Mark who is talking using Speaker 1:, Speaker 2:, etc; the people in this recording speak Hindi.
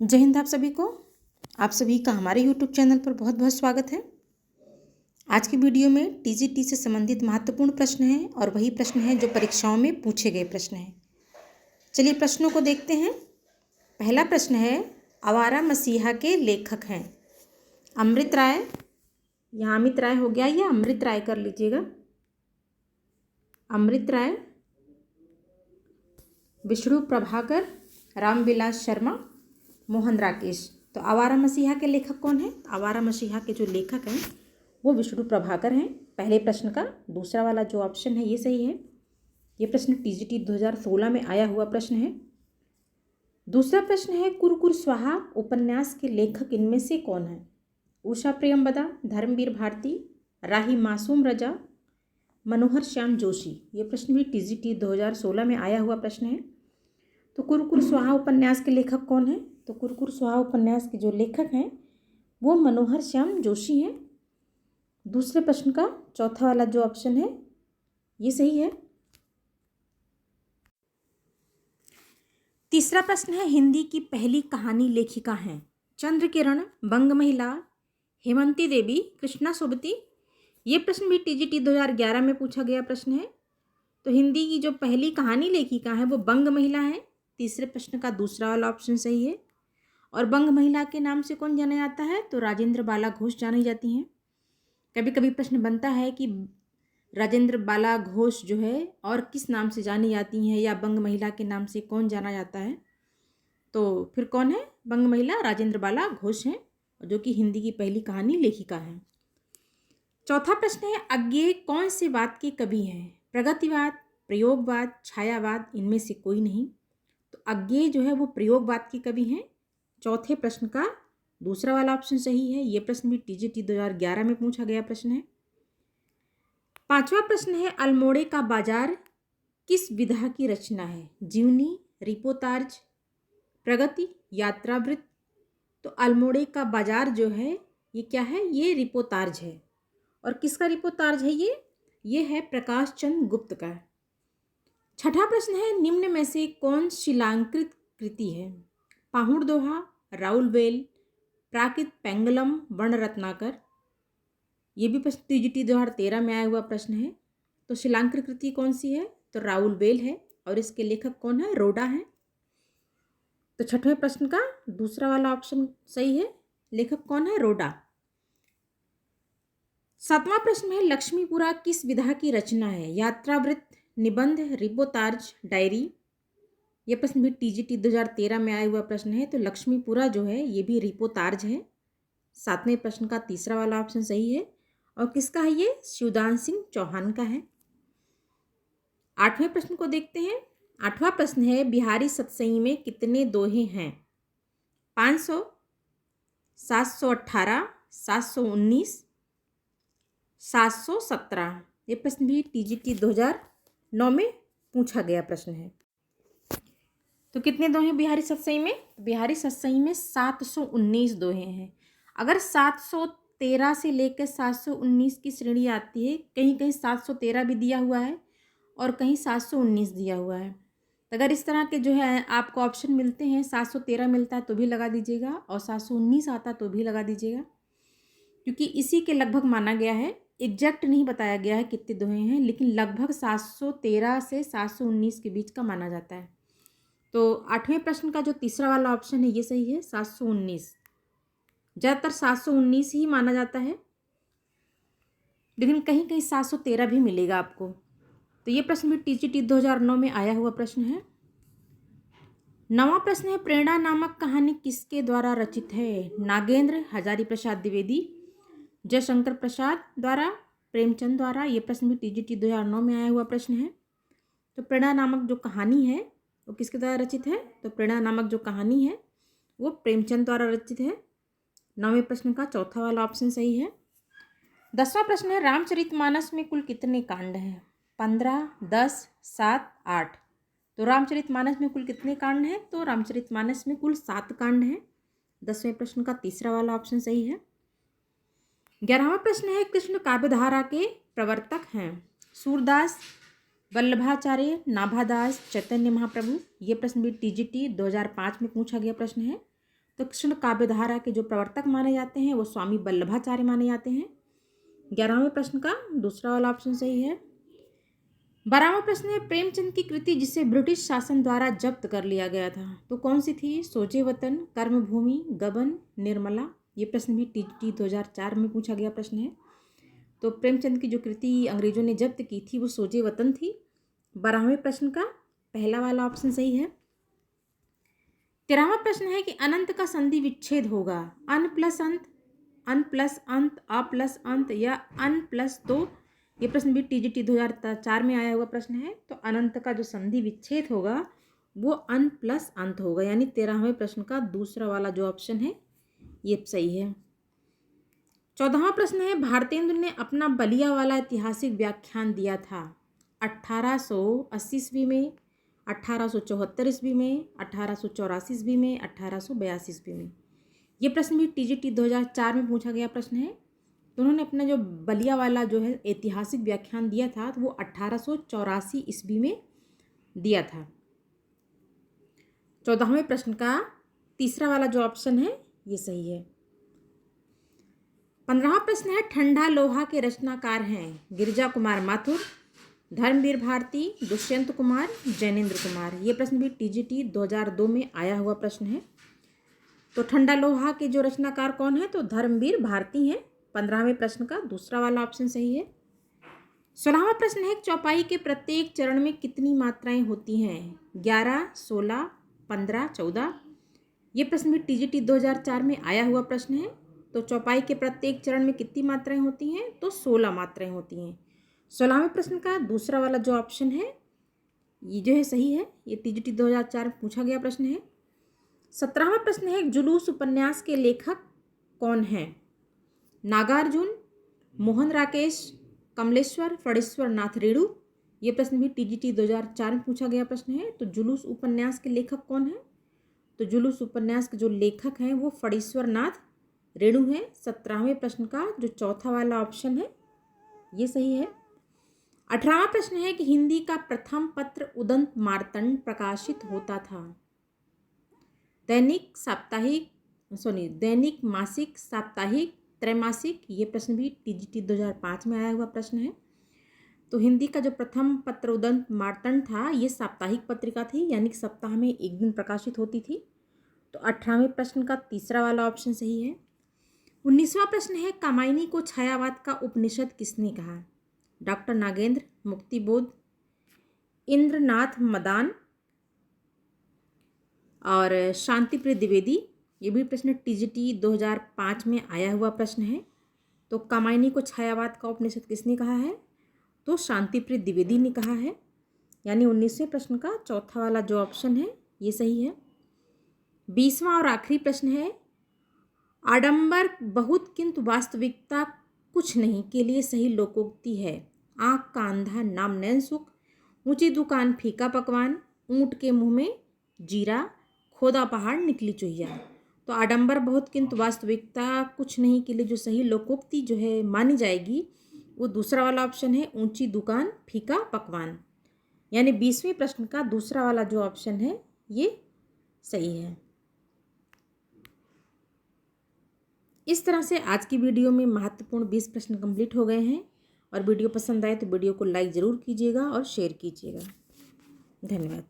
Speaker 1: जय हिंद आप सभी को। आप सभी का हमारे YouTube चैनल पर बहुत बहुत स्वागत है। आज की वीडियो में टीजीटी से संबंधित महत्वपूर्ण प्रश्न हैं और वही प्रश्न हैं जो परीक्षाओं में पूछे गए प्रश्न हैं। चलिए प्रश्नों को देखते हैं। पहला प्रश्न है, आवारा मसीहा के लेखक हैं। अमृत राय, यहाँ अमित राय हो गया या अमृत राय कर लीजिएगा। अमृत राय, विष्णु प्रभाकर, रामविलास शर्मा, मोहन राकेश। तो आवारा मसीहा के लेखक कौन है? आवारा मसीहा के जो लेखक हैं वो विष्णु प्रभाकर हैं। पहले प्रश्न का दूसरा वाला जो ऑप्शन है ये सही है। ये प्रश्न टीजीटी 2016 में आया हुआ प्रश्न है। दूसरा प्रश्न है, कुरकुर स्वाहा उपन्यास के लेखक इनमें से कौन है? उषा प्रियंवदा, धर्मवीर भारती, राही मासूम रजा, मनोहर श्याम जोशी। ये प्रश्न भी टीजीटी 2016 में आया हुआ प्रश्न है। तो कुरकुर स्वाहा उपन्यास के लेखक कौन है? तो कुरकुर स्वाहा उपन्यास के जो लेखक हैं वो मनोहर श्याम जोशी हैं। दूसरे प्रश्न का चौथा वाला जो ऑप्शन है ये सही है। तीसरा प्रश्न है, हिंदी की पहली कहानी लेखिका हैं? चंद्रकिरण, बंग महिला, हेमंती देवी, कृष्णा सोबती। ये प्रश्न भी टीजीटी 2011 में पूछा गया प्रश्न है। तो हिंदी की जो पहली कहानी लेखिका है वो बंग महिला है। तीसरे प्रश्न का दूसरा वाला ऑप्शन सही है। और बंग महिला के नाम से कौन जाना जाता है? तो राजेंद्र बाला घोष जानी जाती हैं। कभी कभी प्रश्न बनता है कि राजेंद्र बाला घोष जो है और किस नाम से जानी जाती हैं या बंग महिला के नाम से कौन जाना जाता है? तो फिर कौन है? बंग महिला राजेंद्र बाला घोष हैं, जो कि हिंदी की पहली कहानी लेखिका हैं। चौथा प्रश्न है, अज्ञेय कौन से वाद के कवि हैं? प्रगतिवाद, प्रयोगवाद, छायावाद, इनमें से कोई नहीं। तो अज्ञेय जो है वो प्रयोगवाद के कवि हैं। चौथे प्रश्न का दूसरा वाला ऑप्शन सही है। ये प्रश्न भी टीजीटी 2011 में पूछा गया प्रश्न है। पांचवा प्रश्न है, अल्मोड़े का बाजार किस विधा की रचना है? जीवनी, रिपोर्ताज, प्रगति, यात्रावृत्त। तो अल्मोड़े का बाजार जो है ये क्या है? ये रिपोर्ताज है। और किसका रिपोर्ताज है ये है प्रकाश चंद्र गुप्त का। छठा प्रश्न है, निम्न में से कौन शिलांकृत कृति है? पाहुड़ दोहा, राउल वेल, प्राकृत पेंगलम, वर्ण रत्नाकर। ये भी प्रश्न टीजीटी 2013 में आया हुआ प्रश्न है। तो शिलांकृत कृति कौन सी है? तो राउल वेल है। और इसके लेखक कौन है? रोडा है। तो छठवें प्रश्न का दूसरा वाला ऑप्शन सही है। लेखक कौन है? रोडा। सातवां प्रश्न है, लक्ष्मीपुरा किस विधा की रचना है? यात्रावृत्त, निबंध, रिपोर्ताज, डायरी। यह प्रश्न भी टीजीटी 2013 में आया हुआ प्रश्न है। तो लक्ष्मीपुरा जो है ये भी रिपोर्ताज है। सातवें प्रश्न का तीसरा वाला ऑप्शन सही है। और किसका है ये? शिवदान सिंह चौहान का है। आठवें प्रश्न को देखते हैं। आठवां प्रश्न है, बिहारी सतसई में कितने दोहे हैं? 500, 718, 719, 717। ये प्रश्न भी टीजीटी 2009 में पूछा गया प्रश्न है। तो कितने दोहे बिहारी सतसई में? बिहारी सतसई में 719 दोहे हैं। अगर 713 से लेकर 719 की श्रेणी आती है, कहीं कहीं 713 भी दिया हुआ है और कहीं 719 दिया हुआ है। तो अगर इस तरह के जो है आपको ऑप्शन मिलते हैं, 713 मिलता है तो भी लगा दीजिएगा और 719 आता तो भी लगा दीजिएगा, क्योंकि इसी के लगभग माना गया है। एग्जैक्ट नहीं बताया गया है कितने दोहे हैं, लेकिन लगभग 713 से 719 के बीच का माना जाता है। तो आठवें प्रश्न का जो तीसरा वाला ऑप्शन है ये सही है, 719। ज़्यादातर 719 ही माना जाता है, लेकिन कहीं कहीं 713 भी मिलेगा आपको। तो ये प्रश्न भी टीजीटी 2009 में आया हुआ प्रश्न है। नवां प्रश्न है, प्रेरणा नामक कहानी किसके द्वारा रचित है? नागेंद्र हजारी प्रसाद द्विवेदी, जयशंकर प्रसाद द्वारा, प्रेमचंद द्वारा। ये प्रश्न भी टीजीटी 2009 में आया हुआ प्रश्न है। तो प्रेरणा नामक जो कहानी है वो किसके द्वारा रचित है? तो प्रेरणा नामक जो कहानी है वो प्रेमचंद द्वारा रचित है। नौवें प्रश्न का चौथा वाला ऑप्शन सही है। 10वां प्रश्न है, रामचरितमानस में कुल कितने कांड हैं? 15, 10, 7, 8। तो रामचरितमानस में कुल कितने कांड हैं? तो रामचरितमानस में कुल 7 कांड हैं। 10वें प्रश्न का तीसरा वाला ऑप्शन सही है। 11वां प्रश्न है, कृष्ण काव्यधारा के प्रवर्तक हैं? सूरदास, वल्लभाचार्य, नाभादास, चैतन्य महाप्रभु। ये प्रश्न भी टीजीटी 2005 में पूछा गया प्रश्न है। तो कृष्ण काव्यधारा के जो प्रवर्तक माने जाते हैं वो स्वामी वल्लभाचार्य माने जाते हैं। 11वें प्रश्न का दूसरा वाला ऑप्शन सही है। 12वां प्रश्न है प्रेमचंद की कृति जिसे ब्रिटिश शासन द्वारा जब्त कर लिया गया था तो कौन सी थी? सोजे वतन, कर्मभूमि, गबन, निर्मला। ये प्रश्न भी टीजीटी 2004 में पूछा गया प्रश्न है। तो प्रेमचंद की जो कृति अंग्रेजों ने जब्त की थी वो सोजे वतन थी। 12वें प्रश्न का पहला वाला ऑप्शन सही है। 13वां प्रश्न है कि अनंत का संधि विच्छेद होगा अन प्लस अंत, अन प्लस अंत, अ प्लस अंत या अन प्लस दो। ये प्रश्न भी टीजीटी 2004 में आया हुआ प्रश्न है। तो अनंत का जो संधि विच्छेद होगा वो अन प्लस अंत होगा, यानी 13वें प्रश्न का दूसरा वाला जो ऑप्शन है ये सही है। 14वां प्रश्न है भारतेंदु ने अपना बलिया वाला ऐतिहासिक व्याख्यान दिया था 1880 ईस्वी में, 1874 ईस्वी में, 1884 ईस्वी में, 1882 ईस्वी में। ये प्रश्न भी टीजीटी 2004 में पूछा गया प्रश्न है। तो उन्होंने अपना जो बलिया वाला जो है ऐतिहासिक व्याख्यान दिया था तो वो 1884 ईस्वी में दिया था। 14वें प्रश्न का तीसरा वाला जो ऑप्शन है ये सही है। 15वां प्रश्न है ठंडा लोहा के रचनाकार हैं गिरिजा कुमार माथुर, धर्मवीर भारती, दुष्यंत कुमार, जैनेन्द्र कुमार। ये प्रश्न भी टीजीटी 2002 में आया हुआ प्रश्न है। तो ठंडा लोहा के जो रचनाकार कौन है? तो धर्मवीर भारती हैं। 15वें प्रश्न का दूसरा वाला ऑप्शन सही है। 16वां प्रश्न है चौपाई के प्रत्येक चरण में कितनी मात्राएं होती हैं? 11, 16, 15, 14। ये प्रश्न भी टीजीटी 2004 में आया हुआ प्रश्न है। तो चौपाई के प्रत्येक चरण में कितनी मात्राएं होती हैं? तो 16 मात्राएं होती हैं। 16वें प्रश्न का दूसरा वाला जो ऑप्शन है ये जो है सही है। ये टीजीटी 2004 में पूछा गया प्रश्न है। 17वां प्रश्न है जुलूस उपन्यास के लेखक कौन हैं? नागार्जुन, मोहन राकेश, कमलेश्वर, फणीश्वर नाथ रेणु। ये प्रश्न भी टीजीटी 2004 में पूछा गया प्रश्न है। तो जुलूस उपन्यास के लेखक कौन है? तो जुलूस उपन्यास के जो लेखक हैं वो फणीश्वर नाथ रेणु हैं। 17वें प्रश्न का जो चौथा वाला ऑप्शन है ये सही है। 18वां प्रश्न है कि हिंदी का प्रथम पत्र उदंत मार्तंड प्रकाशित होता था दैनिक, साप्ताहिक, दैनिक, मासिक, साप्ताहिक, त्रैमासिक। ये प्रश्न भी टीजीटी 2005 में आया हुआ प्रश्न है। तो हिंदी का जो प्रथम पत्र उदंत मार्तंड था ये साप्ताहिक पत्रिका थी, यानी कि सप्ताह में एक दिन प्रकाशित होती थी। तो 18वें प्रश्न का तीसरा वाला ऑप्शन सही है। 19वां प्रश्न है कामायनी को छायावाद का उपनिषद किसने कहा? डॉक्टर नागेंद्र, मुक्तिबोध, इंद्रनाथ मदान और शांतिप्रिय द्विवेदी। ये भी प्रश्न टीजीटी 2005 में आया हुआ प्रश्न है। तो कामायनी को छायावाद का उपनिषद किसने कहा है? तो शांतिप्रिय द्विवेदी ने कहा है, यानी 19वें प्रश्न का चौथा वाला जो ऑप्शन है ये सही है। 20वां और आखिरी प्रश्न है आडंबर बहुत किंतु वास्तविकता कुछ नहीं के लिए सही लोकोक्ति है। आँख का अंधा नाम नैन सुख, ऊंची दुकान फीका पकवान, ऊँट के मुंह में जीरा, खोदा पहाड़ निकली चुहिया। तो आडंबर बहुत किंतु वास्तविकता कुछ नहीं के लिए जो सही लोकोक्ति जो है मानी जाएगी वो दूसरा वाला ऑप्शन है ऊंची दुकान फीका पकवान, यानी 20वें प्रश्न का दूसरा वाला जो ऑप्शन है ये सही है। इस तरह से आज की वीडियो में महत्वपूर्ण 20 प्रश्न कंप्लीट हो गए हैं। और वीडियो पसंद आए तो वीडियो को लाइक ज़रूर कीजिएगा और शेयर कीजिएगा। धन्यवाद।